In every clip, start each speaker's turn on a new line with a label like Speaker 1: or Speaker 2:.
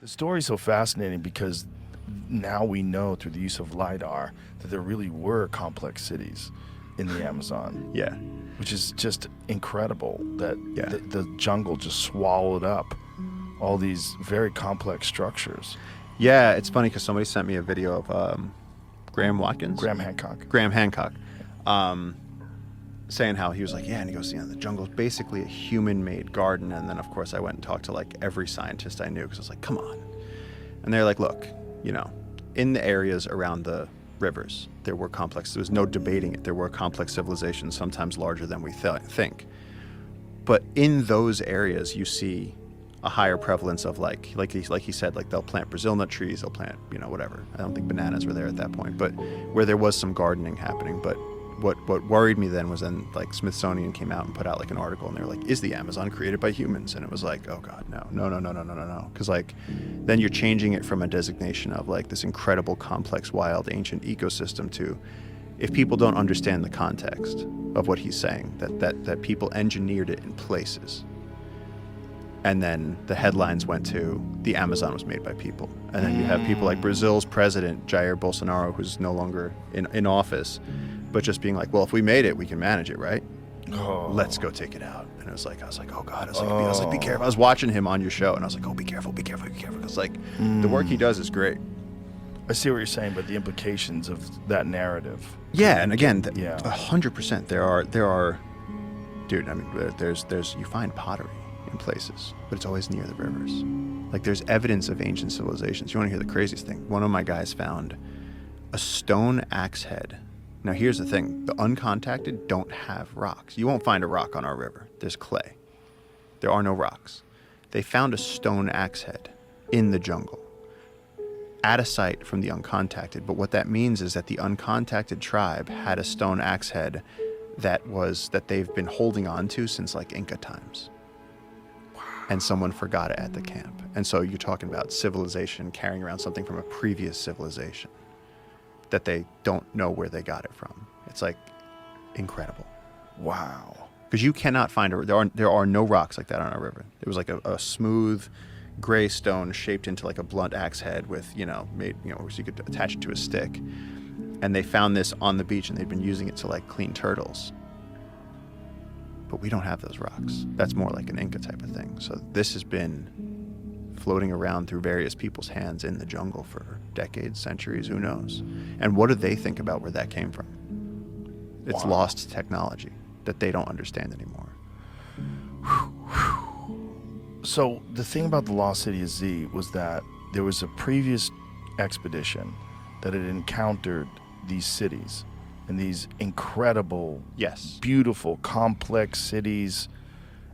Speaker 1: The story's so fascinating because now we know through the use of LiDAR that there really were complex cities in the Amazon.
Speaker 2: Yeah.
Speaker 1: Which is just incredible that
Speaker 2: Yeah.
Speaker 1: the jungle just swallowed up all these very complex structures.
Speaker 2: Yeah, it's funny because somebody sent me a video of Graham Hancock, saying how he was like, yeah, and he goes, the jungle's basically a human-made garden. And then, of course, I went and talked to, like, every scientist I knew because I was like, come on. And they're like, look, in the areas around the rivers, there were complex, there was no debating it, there were complex civilizations, sometimes larger than we think. But in those areas, you see a higher prevalence of like he said, like they'll plant Brazil nut trees, they'll plant, whatever. I don't think bananas were there at that point, but where there was some gardening happening. But what worried me then was like Smithsonian came out and put out like an article and they were like, is the Amazon created by humans? And it was like, oh God, no. Because like then you're changing it from a designation of like this incredible, complex, wild, ancient ecosystem to, if people don't understand the context of what he's saying, that people engineered it in places. And then the headlines went to, the Amazon was made by people. And then you have people like Brazil's president, Jair Bolsonaro, who's no longer in office, but just being like, well, if we made it, we can manage it, right?
Speaker 1: Oh.
Speaker 2: Let's go take it out. And I was like, oh God. I was like, be careful. I was watching him on your show, and I was like, oh, be careful. Because like the work he does is great.
Speaker 1: I see what you're saying, but the implications of that narrative.
Speaker 2: Yeah, and again,
Speaker 1: 100%.
Speaker 2: There are, dude. I mean, there's you find pottery in places, but it's always near the rivers. Like there's evidence of ancient civilizations. You want to hear the craziest thing? One of my guys found a stone axe head. Now here's the thing: the uncontacted don't have rocks. You won't find a rock on our river. There's clay. There are no rocks. They found a stone axe head in the jungle, at a site from the uncontacted. But what that means is that the uncontacted tribe had a stone axe head that they've been holding on to since like Inca times. Wow. And someone forgot it at the camp. And so you're talking about civilization carrying around something from a previous civilization that they don't know where they got it from. It's like incredible.
Speaker 1: Wow.
Speaker 2: Because you cannot find there are no rocks like that on our river. It was like a smooth gray stone shaped into like a blunt axe head with, made, so you could attach it to a stick. And they found this on the beach and they'd been using it to like clean turtles. But we don't have those rocks. That's more like an Inca type of thing. So this has been floating around through various people's hands in the jungle for decades, centuries, who knows? And what do they think about where that came from? It's lost technology that they don't understand anymore.
Speaker 1: So the thing about the Lost City of Z was that there was a previous expedition that had encountered these cities and these incredible, beautiful, complex cities.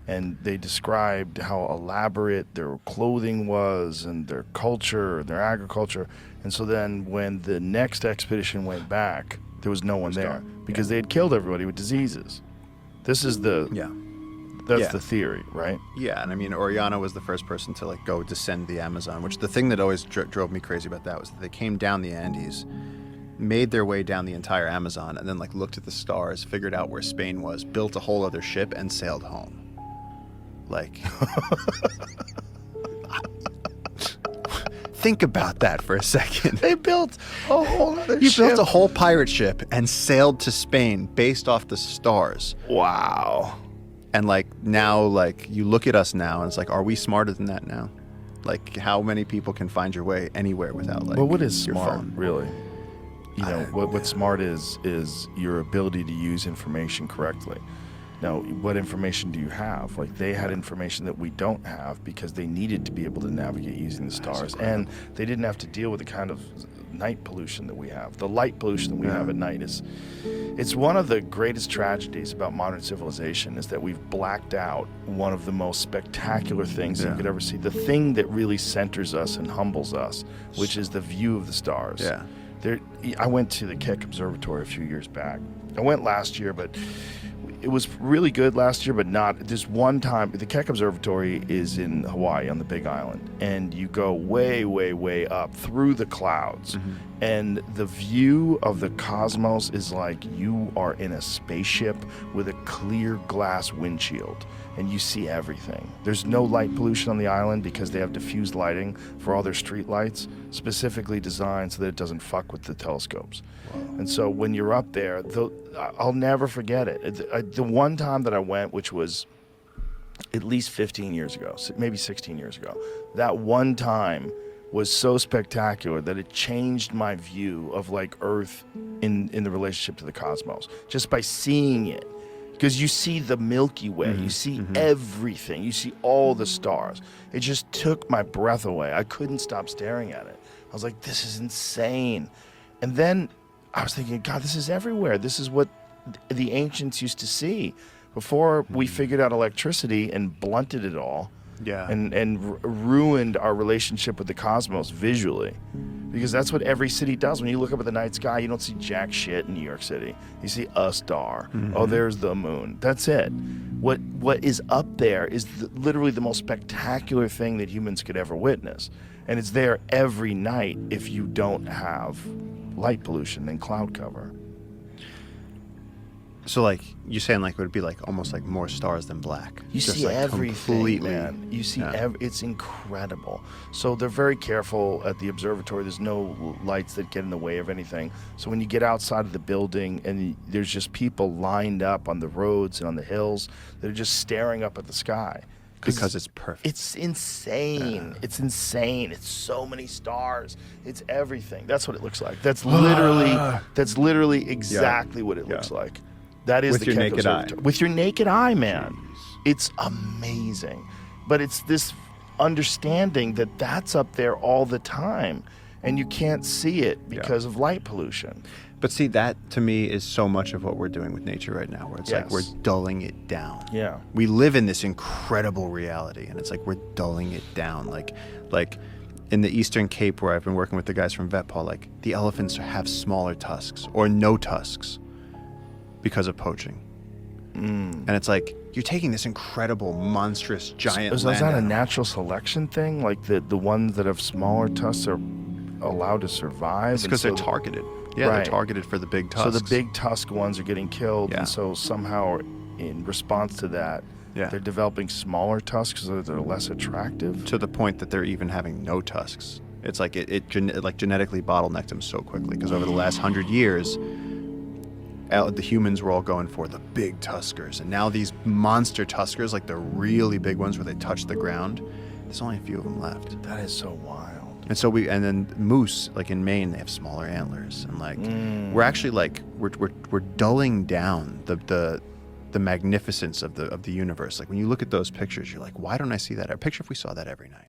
Speaker 1: And they described how elaborate their clothing was and their culture, their agriculture. And so then when the next expedition went back, there was no one there because they had killed everybody with diseases. This is the theory, right?
Speaker 2: Yeah, and I mean, Oriana was the first person to like go descend the Amazon, which the thing that always drove me crazy about that was that they came down the Andes, made their way down the entire Amazon, and then like looked at the stars, figured out where Spain was, built a whole other ship, and sailed home. Like, think about that for a second.
Speaker 1: They built a whole other ship.
Speaker 2: You built a whole pirate ship and sailed to Spain based off the stars.
Speaker 1: Wow.
Speaker 2: And like now, like you look at us now and it's like, are we smarter than that now? Like how many people can find your way anywhere without like,
Speaker 1: but what is
Speaker 2: your
Speaker 1: smart,
Speaker 2: phone?
Speaker 1: really? What smart is your ability to use information correctly. Now, what information do you have? Like they had information that we don't have because they needed to be able to navigate using the stars, and they didn't have to deal with the kind of night pollution that we have. The light pollution that we have at night it's one of the greatest tragedies about modern civilization is that we've blacked out one of the most spectacular things that you could ever see. The thing that really centers us and humbles us, which is the view of the stars.
Speaker 2: Yeah.
Speaker 1: I went to the Keck Observatory a few years back. I went last year, but it was really good last year, but not this one time. The Keck Observatory is in Hawaii on the Big Island, and you go way, way, way up through the clouds, and the view of the cosmos is like you are in a spaceship with a clear glass windshield, and you see everything. There's no light pollution on the island because they have diffused lighting for all their street lights, specifically designed so that it doesn't fuck with the telescopes. And so when you're up there, I'll never forget it. The one time that I went, which was at least 15 years ago, maybe 16 years ago, that one time was so spectacular that it changed my view of like Earth in the relationship to the cosmos, just by seeing it. Because you see the Milky Way, you see everything, you see all the stars. It just took my breath away. I couldn't stop staring at it. I was like, this is insane. And then I was thinking, God, this is everywhere. This is what the ancients used to see before we figured out electricity and blunted it all.
Speaker 2: Yeah.
Speaker 1: And ruined our relationship with the cosmos visually. Because that's what every city does. When you look up at the night sky, you don't see jack shit in New York City. You see a star. Oh, there's the moon. That's it. What is up there is literally the most spectacular thing that humans could ever witness. And it's there every night if you don't have light pollution and cloud cover.
Speaker 2: So, like, you're saying, like, it would be, like, almost like more stars than black.
Speaker 1: You
Speaker 2: Just,
Speaker 1: see
Speaker 2: like,
Speaker 1: everything,
Speaker 2: completely,
Speaker 1: man. You see, it's incredible. So they're very careful at the observatory. There's no lights that get in the way of anything. So when you get outside of the building and there's just people lined up on the roads and on the hills that are just staring up at the sky.
Speaker 2: Because it's perfect.
Speaker 1: It's insane. It's insane. It's so many stars. It's everything. That's what it looks like. That's literally exactly what it looks like. That is
Speaker 2: With
Speaker 1: the
Speaker 2: your
Speaker 1: Keck
Speaker 2: naked eye.
Speaker 1: Observatory. With your naked eye, man. It's amazing. But it's this understanding that that's up there all the time, and you can't see it because of light pollution.
Speaker 2: But see, that to me is so much of what we're doing with nature right now, where it's like we're dulling it down.
Speaker 1: Yeah.
Speaker 2: We live in this incredible reality, and it's like we're dulling it down. Like in the Eastern Cape, where I've been working with the guys from VetPaw, like the elephants have smaller tusks or no tusks because of poaching. And it's like you're taking this incredible, monstrous, giant.
Speaker 1: Is
Speaker 2: land
Speaker 1: that a
Speaker 2: animal.
Speaker 1: natural selection thing? Like the ones that have smaller tusks are allowed to survive?
Speaker 2: It's because they're targeted. Yeah,
Speaker 1: Right.
Speaker 2: they're targeted for the big tusks.
Speaker 1: So the big tusk ones are getting killed,
Speaker 2: Yeah.
Speaker 1: and so somehow in response to that, they're developing smaller tusks so that they're less attractive.
Speaker 2: to the point that they're even having no tusks. It's like it genetically bottlenecked them so quickly because over the last 100 years, the humans were all going for the big tuskers, and now these monster tuskers, like the really big ones where they touch the ground, there's only a few of them left.
Speaker 1: That is so wild.
Speaker 2: And so and then moose, like in Maine, they have smaller antlers, and like we're actually like we're dulling down the magnificence of the universe. Like when you look at those pictures, you're like, why don't I see that? I picture if we saw that every night.